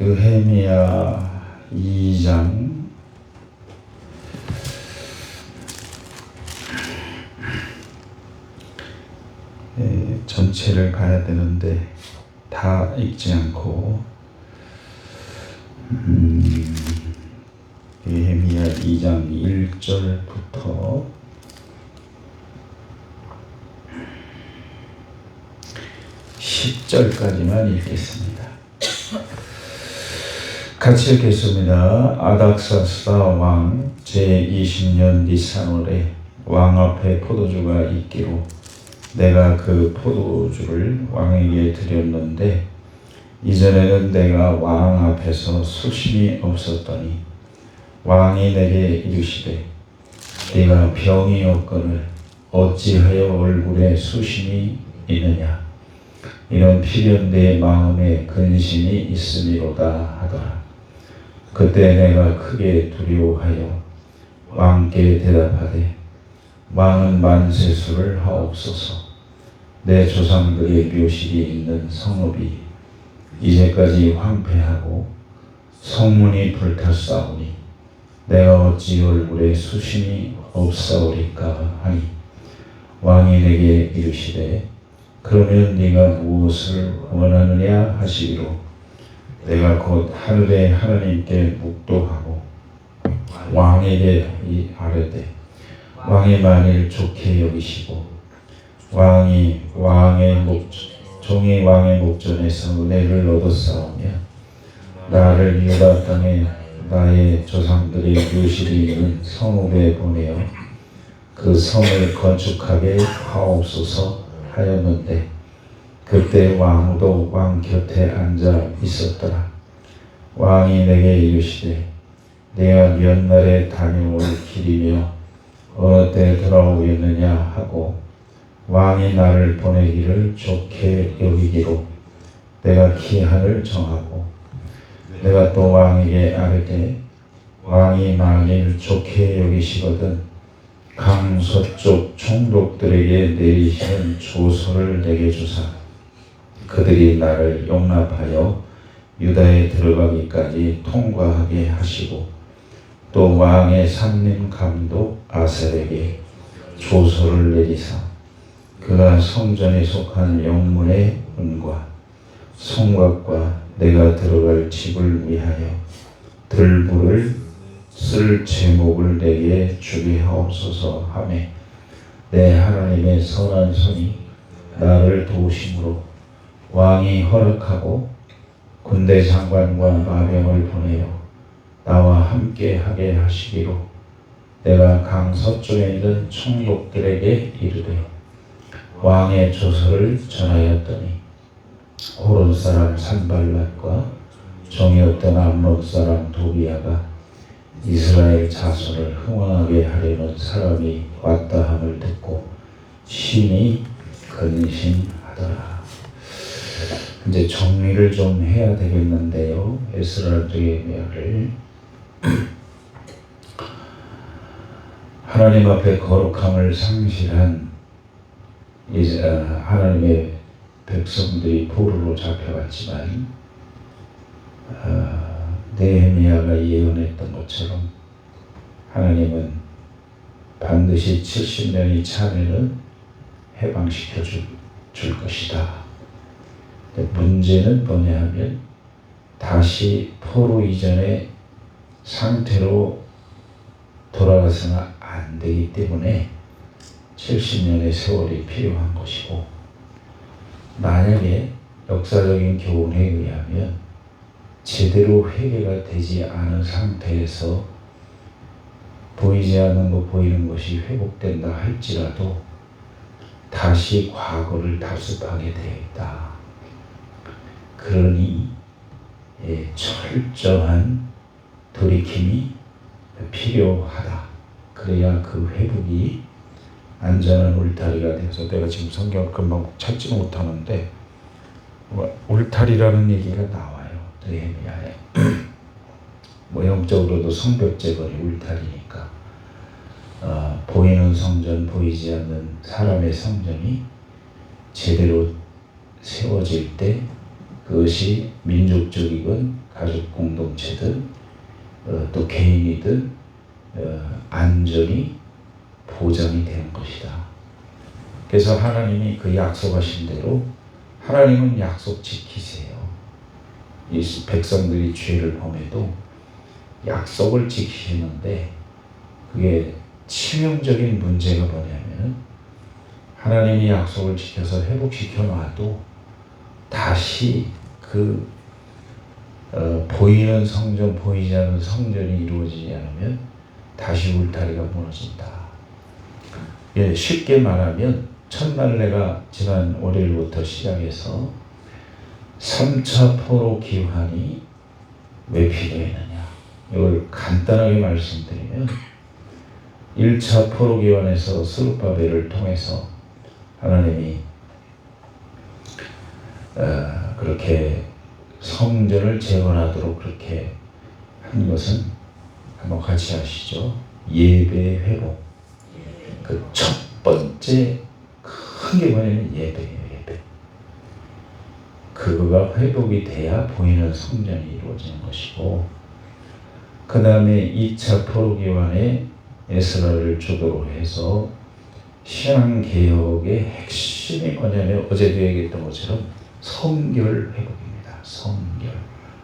느헤미야 2장 전체를 가야 되는데 다 읽지 않고 느헤미야 2장 1절부터 10절까지만 읽겠습니다. 같이 읽겠습니다. 아닥사스다 왕 제20년 니산월에 왕 앞에 포도주가 있기로 내가 그 포도주를 왕에게 드렸는데 이전에는 내가 왕 앞에서 수심이 없었더니 왕이 내게 이르시되 네가 병이 없거늘 어찌하여 얼굴에 수심이 있느냐 이런 필연 내 마음에 근심이 있음이로다 하더라. 그때 내가 크게 두려워하여 왕께 대답하되 왕은 만세수를 하옵소서. 내 조상들의 묘실이 있는 성읍이 이제까지 황폐하고 성문이 불탔사오니 내가 어찌 얼굴에 수심이 없사오리까 하니 왕이 내게 이르시되 그러면 네가 무엇을 원하느냐 하시기로 내가 곧 하늘의 하나님께 묵도하고 왕에게 아뢰되 왕이 만일 좋게 여기시고 종이 왕의 목전에서 은혜를 얻었사오면 나를 유다 땅에 나의 조상들의 묘실이 있는 성읍에 보내어 그 성을 건축하게 하옵소서 하였는데 그때 왕도 왕 곁에 앉아 있었더라. 왕이 내게 이르시되 내가 몇 날에 다녀올 길이며 어느 때 돌아오겠느냐 하고 왕이 나를 보내기를 좋게 여기기로 내가 기한을 정하고 내가 또 왕에게 아뢰되 왕이 만일 좋게 여기시거든 강 서쪽 총독들에게 내리시는 조서를 내게 주사 그들이 나를 용납하여 유다에 들어가기까지 통과하게 하시고 또 왕의 삼림 감독 아셀에게 조서를 내리사 그가 성전에 속한 영문의 은과 성곽과 내가 들어갈 집을 위하여 들불을 쓸 제목을 내게 주게 하옵소서 하매 내 하나님의 선한 손이 나를 도우심으로 왕이 허락하고 군대 장관과 마병을 보내어 나와 함께 하게 하시기로 내가 강 서쪽에 있는 총독들에게 이르되 왕의 조서를 전하였더니 호론 사람 산발랏과 종이었던 암몬 사람 도비야가 이스라엘 자손을 흥왕하게 하려는 사람이 왔다 함을 듣고 심히 근심하더라. 이제 정리를 좀 해야 되겠는데요. 에스라 느헤미야를 하나님 앞에 거룩함을 상실한 하나님의 백성들이 포로로 잡혀갔지만 느헤미야가 예언했던 것처럼 하나님은 반드시 70년이 차면은 해방시켜 줄 것이다. 문제는 뭐냐 하면 다시 포로 이전의 상태로 돌아가서는 안 되기 때문에 70년의 세월이 필요한 것이고 만약에 역사적인 교훈에 의하면 제대로 회개가 되지 않은 상태에서 보이지 않는 거 보이는 것이 회복된다 할지라도 다시 과거를 답습하게 되어 있다. 그러니 철저한 돌이킴이 필요하다. 그래야 그 회복이 안전한 울타리가 되어서 내가 지금 성경을 금방 찾지 못하는데 울타리라는 얘기가 나와요. 느헤미야에 영적으로도 성벽재건이 울타리니까 보이는 성전 보이지 않는 사람의 성전이 제대로 세워질 때 그것이 민족적이건 가족 보장이 되는 것이다. 그래서 하나님이 그 약속하신 대로 하나님은 약속 지키세요. 이 백성들이 죄를 범해도 약속을 지키시는데 그게 치명적인 문제가 뭐냐면 하나님이 약속을 지켜서 회복시켜 놔도 다시 보이는 성전, 보이지 않는 성전이 이루어지지 않으면 다시 울타리가 무너진다. 예, 쉽게 말하면 첫날내가 지난 월요일부터 시작해서 3차 포로 기환이 왜 필요했느냐. 이걸 간단하게 말씀드리면 1차 포로 기환에서 스룹바벨을 통해서 하나님이 그렇게 성전을 재건하도록 그렇게 한 것은 한번 같이 하시죠. 예배 회복. 그 첫 번째 큰 게 뭐냐면 예배예요. 예배. 그거가 회복이 돼야 보이는 성전이 이루어지는 것이고, 그 다음에 2차 포로기환에 에스라를 주도로 해서 신앙개혁의 핵심이 뭐냐면 어제도 얘기했던 것처럼 성결 회복입니다. 성결.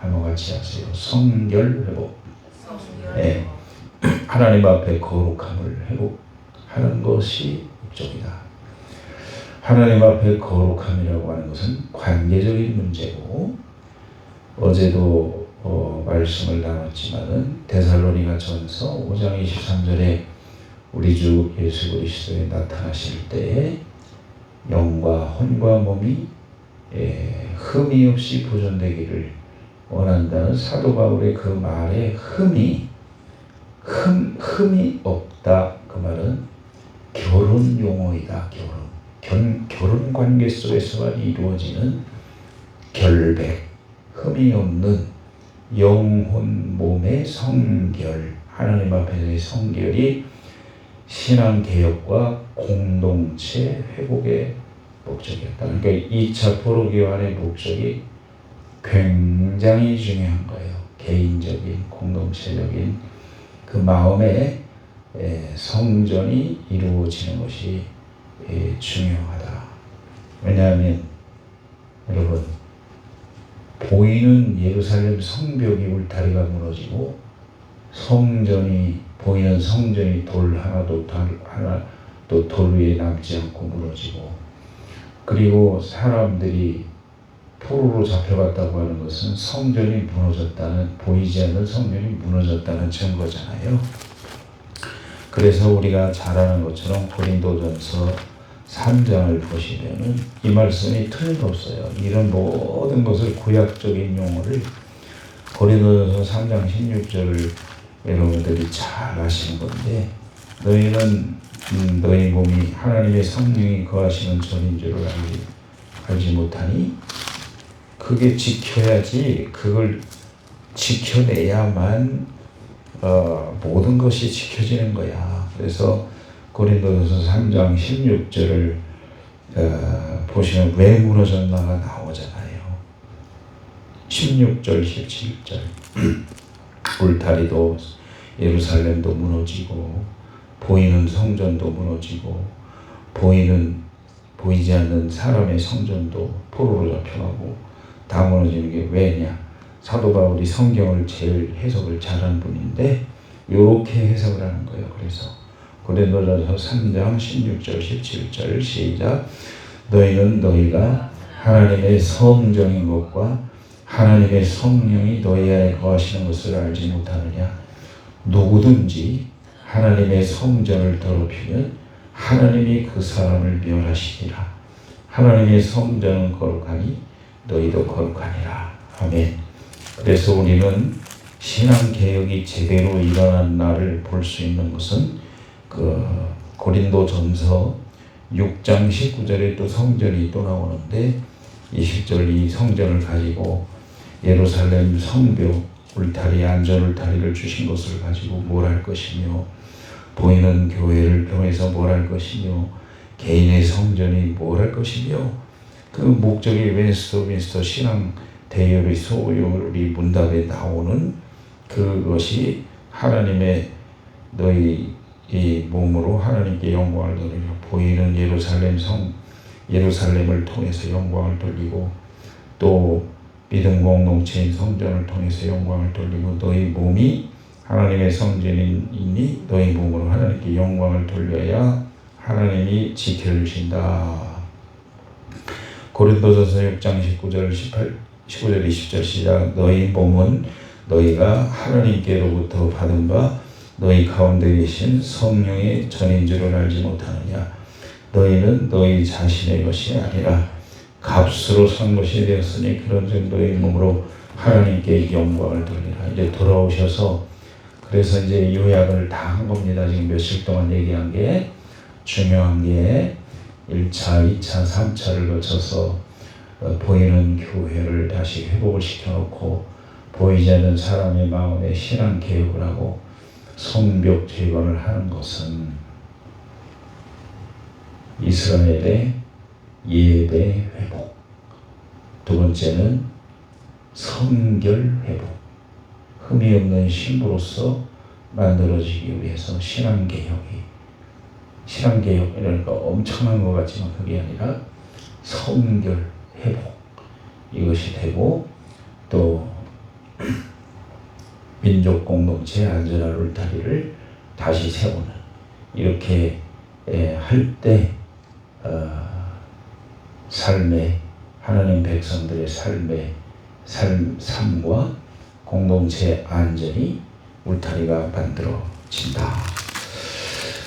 한번 같이 하세요. 성결 회복. 네. 하나님 앞에 거룩함을 회복하는 것이 목적이다. 하나님 앞에 거룩함이라고 하는 것은 관계적인 문제고, 어제도 말씀을 나눴지만은 데살로니가 전서 5장 23절에 우리 주 예수 그리스도에 나타나실 때에 영과 혼과 몸이 흠이 없이 보존되기를 원한다는 사도 바울의 그 말에 흠이 없다. 그 말은 결혼 용어이다. 결혼 관계 속에서만 이루어지는 결백, 흠이 없는 영혼 몸의 성결, 하나님 앞에서의 성결이 신앙개혁과 공동체 회복의 목적이었다. 그러니까 2차 포로기환의 목적이 굉장히 중요한 거예요. 개인적인, 공동체적인 그 마음의 성전이 이루어지는 것이 중요하다. 왜냐하면 여러분, 보이는 예루살렘 성벽이 울타리가 무너지고 보이는 성전이 돌 하나도 돌 위에 남지 않고 무너지고, 그리고 사람들이 포로로 잡혀갔다고 하는 것은 성전이 무너졌다는, 보이지 않는 성전이 무너졌다는 증거잖아요. 그래서 우리가 잘 아는 것처럼 고린도전서 3장을 보시면은 이 말씀이 틀림없어요. 이런 모든 것을 구약적인 용어를 고린도전서 3장 16절을 여러분들이 잘 아시는 건데, 너희는 너희 몸이 하나님의 성령이 거하시는 전인 줄을 알지 못하니, 그게 지켜야지, 그걸 지켜내야만 모든 것이 지켜지는 거야. 그래서 고린도전서 3장 16절을 보시면 왜 무너졌나가 나오잖아요. 16절, 17절 울타리도 예루살렘도 무너지고 보이는 성전도 무너지고 보이지 않는 사람의 성전도 포로로 잡혀가고 다 무너지는 게 왜냐? 사도 바울이 성경을 제일 해석을 잘한 분인데 이렇게 해석을 하는 거예요. 그래서 고린도전서 3장 16절 17절 시작. 너희는 너희가 하나님의 성전인 것과 하나님의 성령이 너희 안에 거하시는 것을 알지 못하느냐? 누구든지 하나님의 성전을 더럽히면 하나님이 그 사람을 멸하시리라. 하나님의 성전은 거룩하니 너희도 거룩하니라. 아멘. 그래서 우리는 신앙개혁이 제대로 일어난 날을 볼 수 있는 것은 고린도전서 6장 19절에 또 성전이 또 나오는데 20절 이 성전을 가지고 예루살렘 성벽 울타리, 안전 울타리를 주신 것을 가지고 뭘 할 것이며, 보이는 교회를 통해서 뭘 할 것이며, 개인의 성전이 뭘 할 것이며, 그 목적이 웨스트민스터 신앙 대열의 소요리 문답에 나오는 그것이 하나님의 너희 이 몸으로 하나님께 영광을 돌리고 보이는 예루살렘을 통해서 영광을 돌리고 또 믿음 공동체인 성전을 통해서 영광을 돌리고 너희 몸이 하나님의 성전이니 너희 몸으로 하나님께 영광을 돌려야 하나님이 지켜주신다. 고린도전서 6장 19절 20절 시작. 너희 몸은 너희가 하나님께로부터 받은 바 너희 가운데 계신 성령의 전인 줄을 알지 못하느냐. 너희는 너희 자신의 것이 아니라 값으로 산 것이 되었으니 그런즉 너희 몸으로 하나님께 영광을 돌리라. 이제 돌아오셔서 그래서 이제 요약을 다 한 겁니다. 지금 며칠 동안 얘기한 게 중요한 게 1차, 2차, 3차를 거쳐서 보이는 교회를 다시 회복을 시켜놓고 보이지 않는 사람의 마음에 신앙 개혁을 하고 성벽 재건을 하는 것은 이스라엘의 예배 회복, 두 번째는 성결 회복, 흠이 없는 신부로서 만들어지기 위해서 신앙 개혁, 그러니까 엄청난 것 같지만 그게 아니라 성결 회복, 이것이 되고 또 민족 공동체 안전한 울타리를 다시 세우는, 이렇게 할 때 삶의 하나님 백성들의 삶과 공동체 안전이 울타리가 만들어진다.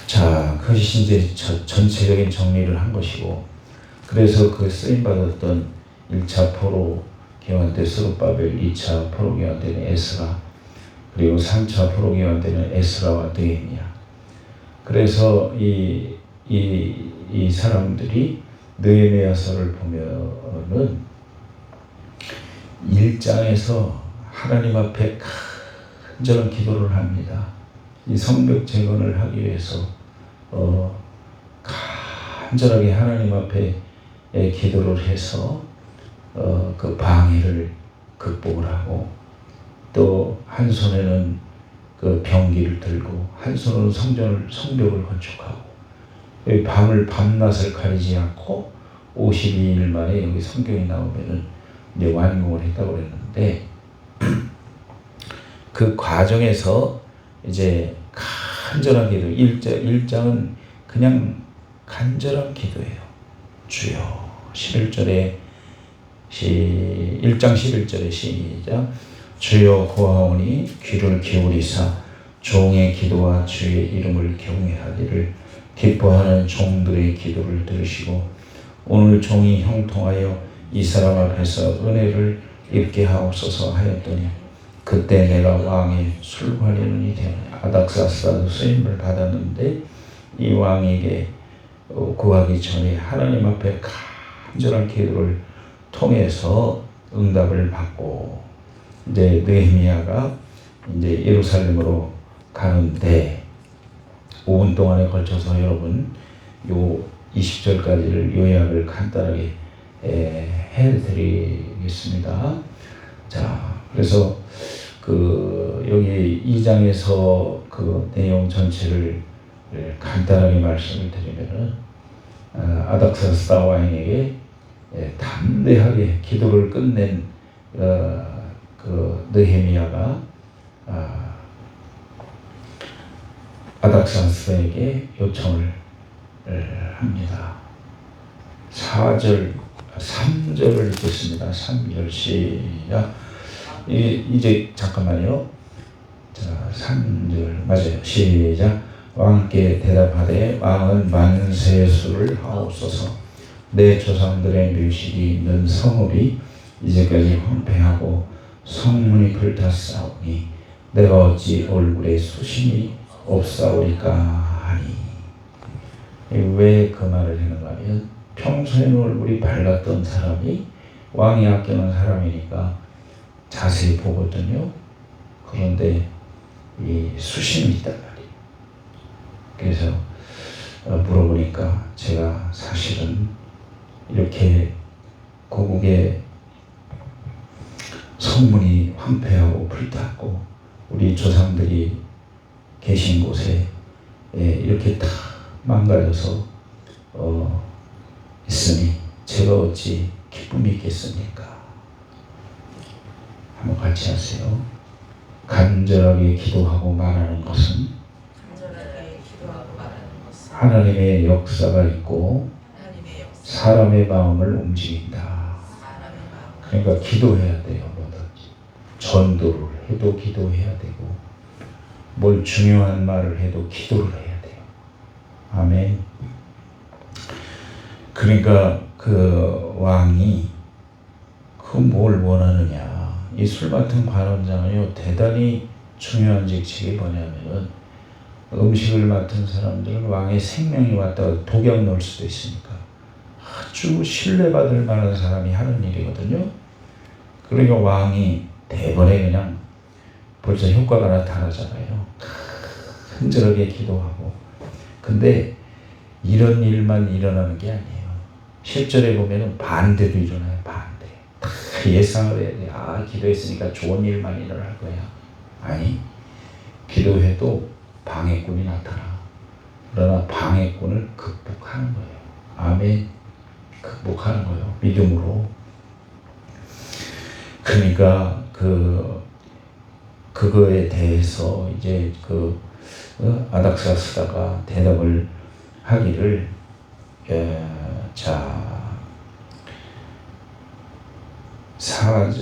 자, 그것이 이제 전체적인 정리를 한 것이고, 그래서 그 쓰임받았던 1차 포로 개헌 때 스룹바벨, 2차 포로 개헌 때는 에스라, 그리고 3차 포로 개헌 때는 에스라와 느헤미야. 그래서 이 사람들이 느헤미야서를 보면은 1장에서 하나님 앞에 간절한 기도를 합니다. 이 성벽 재건을 하기 위해서 간절하게 하나님 앞에 기도를 해서 그 방해를 극복을 하고, 또 한 손에는 그 병기를 들고 한 손으로 성벽을 건축하고, 밤낮을 가리지 않고 52일 만에 여기 성경이 나오면은 이제 완공을 했다고 그랬는데, 그 과정에서 이제 간절한 기도, 1장은 그냥 간절한 기도예요. 주여, 1장 11절에 시작. 주여 고하오니 귀를 기울이사 종의 기도와 주의 이름을 경외하기를 기뻐하는 종들의 기도를 들으시고 오늘 종이 형통하여 이 사람 앞에서 은혜를 입게 하옵소서 하였더니 그때 내가 왕의 술관리인이 되었느냐. 아닥사스다도 쓰임을 받았는데 이 왕에게 구하기 전에 하나님 앞에 간절한 기도를 통해서 응답을 받고, 이제 느헤미야가 이제 예루살렘으로 가는데 5분 동안에 걸쳐서 여러분 요 20절까지를 요약을 간단하게 해드리겠습니다. 자, 그래서 여기 2장에서 그 내용 전체를 간단하게 말씀을 드리면은 아닥사스다 왕에게 담대하게 기도를 끝낸 그 느헤미야가 아닥사스다에게 요청을 합니다. 3절을 읽겠습니다. 3절 시작. 이제 잠깐만요. 자, 3절 맞아요. 시작. 왕께 대답하되 왕은 만세수를 하옵소서. 내 조상들의 묘실이 있는 성읍이 이제까지 황폐하고 성문이 불탔사오니 내가 어찌 얼굴에 수심이 없사오리까 하니. 왜 그 말을 했는가 하면 평소에는 얼굴이 밝았던 사람이 왕이 아끼는 사람이니까 자세히 보거든요. 그런데 이 수심이 있단 말이에요. 그래서 물어보니까 제가 사실은 이렇게 고국의 성문이 황폐하고 불탔고 우리 조상들이 계신 곳에 이렇게 다 망가져서 있으니 제가 어찌 기쁨이 있겠습니까? 한번 같이 하세요. 간절하게 기도하고 말하는 것은 하나님의 역사가 있고 사람의 마음을 움직인다. 그러니까 기도해야 돼요. 뭐든지 전도를 해도 기도해야 되고 뭘 중요한 말을 해도 기도를 해야 돼요. 아멘. 그러니까 그 왕이 그 뭘 원하느냐. 이 술 맡은 관원장은요 대단히 중요한 직책이 뭐냐면은 음식을 맡은 사람들은 왕의 생명이 왔다가 독약 넣을 수도 있으니까 아주 신뢰받을 만한 사람이 하는 일이거든요. 그러니까 왕이 대번에 그냥 벌써 효과가 나타나잖아요. 간절하게 기도하고. 근데 이런 일만 일어나는 게 아니에요. 10절에 보면은 반대도 일어나요. 반대. 다 예상을 해야 돼. 아, 기도했으니까 좋은 일만 일어날 거야. 아니, 기도해도 방해꾼이 나타나. 그러나 방해꾼을 극복하는 거예요. 아멘. 극복하는 거예요. 믿음으로. 그러니까 그거에 대해서 이제 아닥사스다가 대답을 하기를 자 4절,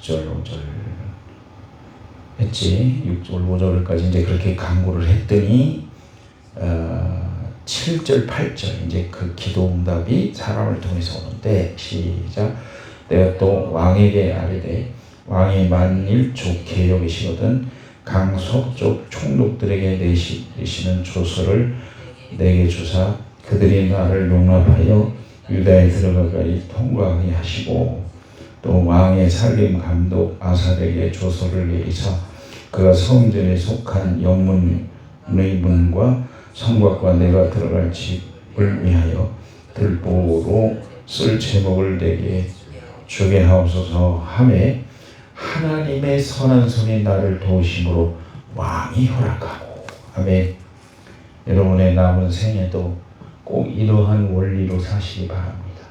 6절, 5절 했지. 6절, 5절까지 이제 그렇게 강구를 했더니 7절, 8절 이제 그 기도 응답이 사람을 통해서 오는데 시작. 내가 또 왕에게 아뢰되 왕이 만일 좋게 여기시거든 강 서쪽 총독들에게 내시는 조서를 내게 주사 그들이 나를 용납하여 유다에 들어가까지 통과하게 하시고 또 왕의 살림 감독 아살에게 조서를 내리사 그가 성전에 속한 영문의 문과 성곽과 내가 들어갈 집을 위하여 들보로 쓸 제목을 내게 주게 하옵소서 하매 하나님의 선한 손이 나를 도우심으로 왕이 허락하고. 아멘. 여러분의 남은 생에도 꼭 이러한 원리로 사시기 바랍니다.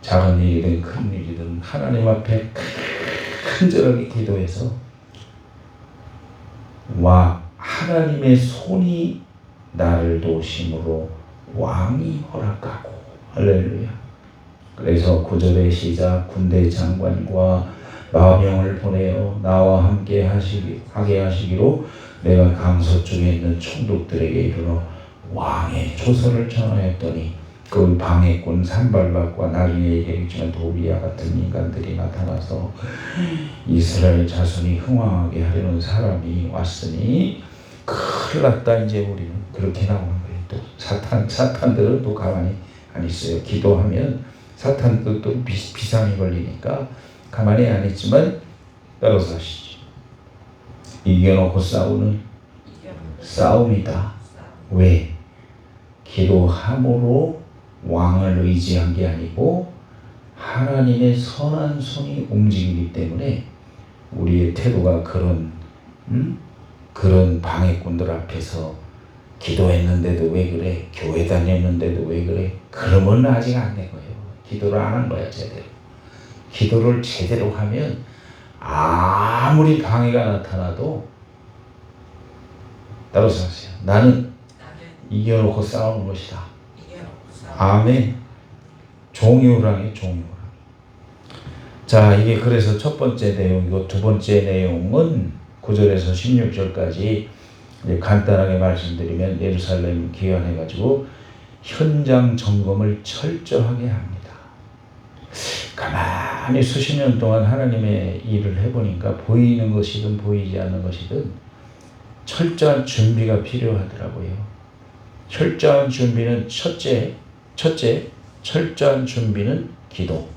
작은 일이든 큰 일이든 하나님 앞에 간절하게 기도해서 하나님의 손이 나를 도우심으로 왕이 허락하고. 할렐루야. 그래서 9절의 시작 군대 장관과 마병을 보내어 나와 함께 하게 하시기로 내가 강서쪽에 있는 총독들에게 이르러 왕의 조서를 전하였더니 그 방해꾼 산발락과 나중에 얘기했지만 도비야 같은 인간들이 나타나서 이스라엘 자손이 흥왕하게 하려는 사람이 왔으니 큰일 났다. 이제 우리는 그렇게 나오는 거예요. 또 사탄들은 또 가만히 안 있어요. 기도하면 사탄도 또 비상이 걸리니까 가만히 안 있지만 따라서 하시죠. 이겨놓고 싸우는 싸움이다. 왜? 기도함으로 왕을 의지한 게 아니고 하나님의 선한 손이 움직이기 때문에 우리의 태도가 그런 방해꾼들 앞에서 기도했는데도 왜 그래? 교회 다녔는데도 왜 그래? 그러면 아직 안 된 거예요. 기도를 안 한 거야, 제대로. 기도를 제대로 하면 아무리 방해가 나타나도 따라서 하세요. 나는 이겨놓고 싸우는 것이다. 아멘. 종이오랑이 종이오랑. 자, 이게 그래서 첫 번째 내용이고 두 번째 내용은 9절에서 16절까지 간단하게 말씀드리면 예루살렘 귀환해가지고 현장 점검을 철저하게 합니다. 가만히 수십 년 동안 하나님의 일을 해보니까 보이는 것이든 보이지 않는 것이든 철저한 준비가 필요하더라고요. 철저한 준비는 첫째 철저한 준비는 기도.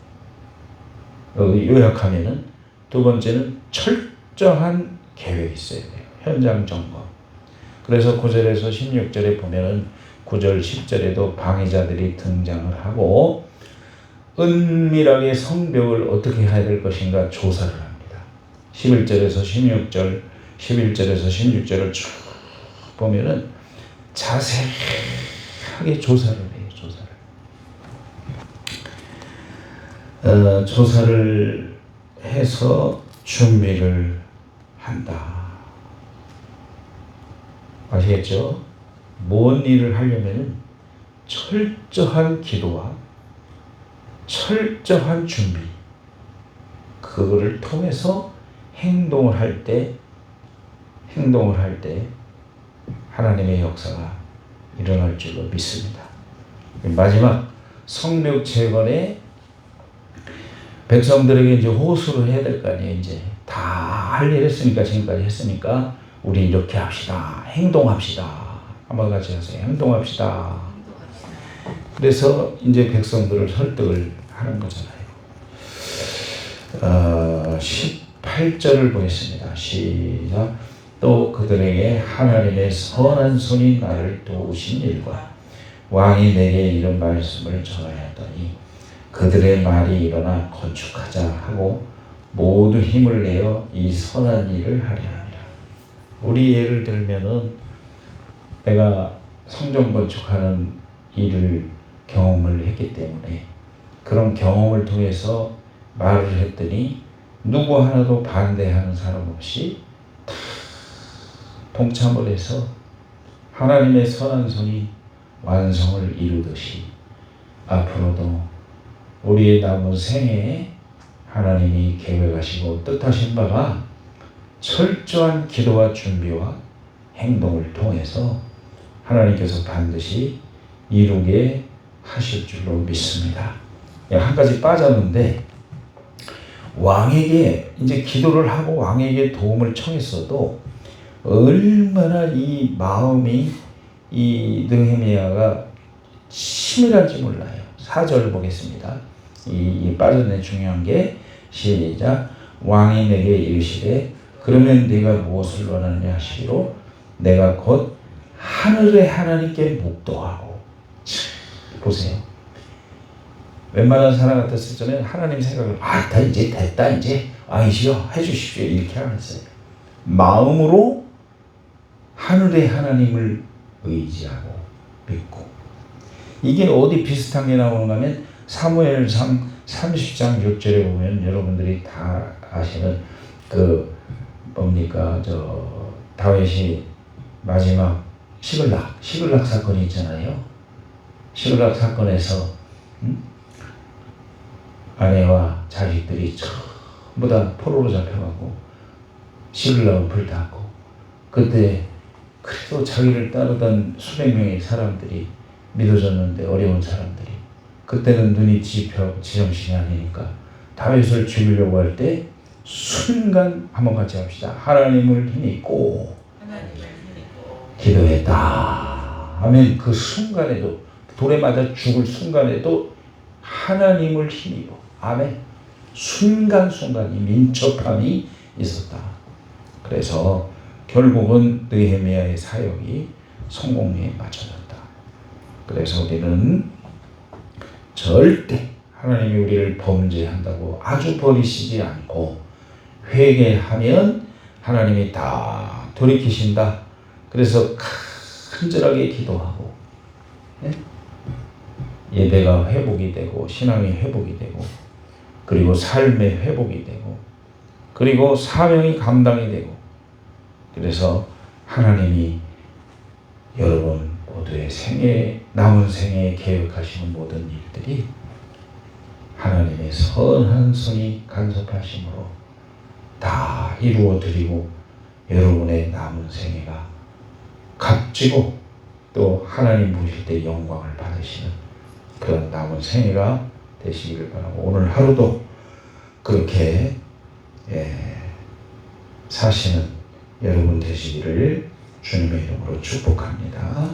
요약하면은 두 번째는 철저한 계획이 있어야 돼요. 현장 점검. 그래서 9절에서 16절에 보면은 9절 10절에도 방해자들이 등장을 하고 은밀하게 성벽을 어떻게 해야 될 것인가 조사를 합니다. 11절에서 16절 11절에서 16절을 쭉 보면은 자세하게 조사를 해요. 조사를 해서 준비를 한다. 아시겠죠? 뭔 일을 하려면 철저한 기도와 철저한 준비, 그거를 통해서 행동을 할 때 하나님의 역사가 일어날 줄로 믿습니다. 마지막 성벽 재건에 백성들에게 이제 호소를 해야 될 거 아니에요. 이제 다 할 일 했으니까, 지금까지 했으니까 우리 이렇게 합시다. 행동합시다. 한번 같이 하세요. 행동합시다. 그래서 이제 백성들을 설득을 하는 거잖아요. 18절을 보겠습니다. 시작. 또 그들에게 하나님의 선한 손이 나를 도우신 일과 왕이 내게 이런 말씀을 전하였더니 그들의 말이 일어나 건축하자 하고 모든 힘을 내어 이 선한 일을 하려 합니다. 우리 예를 들면은 내가 성전 건축하는 일을 경험을 했기 때문에 그런 경험을 통해서 말을 했더니 누구 하나도 반대하는 사람 없이 다 동참을 해서 하나님의 선한 손이 완성을 이루듯이 앞으로도 우리의 남은 생애에 하나님이 계획하시고 뜻하신 바가 철저한 기도와 준비와 행동을 통해서 하나님께서 반드시 이루게 하실 줄로 믿습니다. 한 가지 빠졌는데, 왕에게 이제 기도를 하고 왕에게 도움을 청했어도 얼마나 이 마음이 이 느헤미야가 치밀한지 몰라요. 4절 보겠습니다. 이 빠졌네. 중요한 게 시작. 왕이 내게 이르시되 그러면 네가 무엇을 원하느냐 하시기로 내가 곧 하늘의 하나님께 묵도하고. 보세요. 웬만한 사람 같았을 때는 하나님 생각을 다 이제 됐다, 이제 왕이시여 해주십시오 이렇게 안 했어요. 마음으로 하늘의 하나님을 의지하고 믿고. 이게 어디 비슷한 게 나오는가 하면 사무엘상 30장 6절에 보면 여러분들이 다 아시는 그 뭡니까 다윗이 마지막 시글락 사건이 있잖아요. 시글락 사건에서 아내와 자식들이 전부 다 포로로 잡혀가고 시글락을 불탔고, 그때 그래도 자기를 따르던 수백 명의 사람들이 믿어졌는데, 어려운 사람들이 그때는 눈이 지정신이 아니니까 다윗을 죽이려고 할 때 순간 한번 같이 합시다. 하나님을 힘입고 기도했다 하면 그 순간에도, 돌에 맞아 죽을 순간에도 하나님을 힘입어. 아멘. 순간순간이 민첩함이 있었다. 그래서 결국은 느헤미야의 사역이 성공리에 맞춰졌다. 그래서 우리는 절대 하나님이 우리를 범죄한다고 아주 버리시지 않고 회개하면 하나님이 다 돌이키신다. 그래서 간절하게 기도하고 예배가 회복이 되고 신앙이 회복이 되고 그리고 삶의 회복이 되고 그리고 사명이 감당이 되고, 그래서 하나님이 여러분 모두의 남은 생애에 계획하시는 모든 일들이 하나님의 선한 손이 간섭하심으로 다 이루어 드리고 여러분의 남은 생애가 값지고 또 하나님 보실 때 영광을 받으시는 그런 남은 생애가 되시기를 바라고, 오늘 하루도 그렇게 사시는 여러분 되시기를 주님의 이름으로 축복합니다.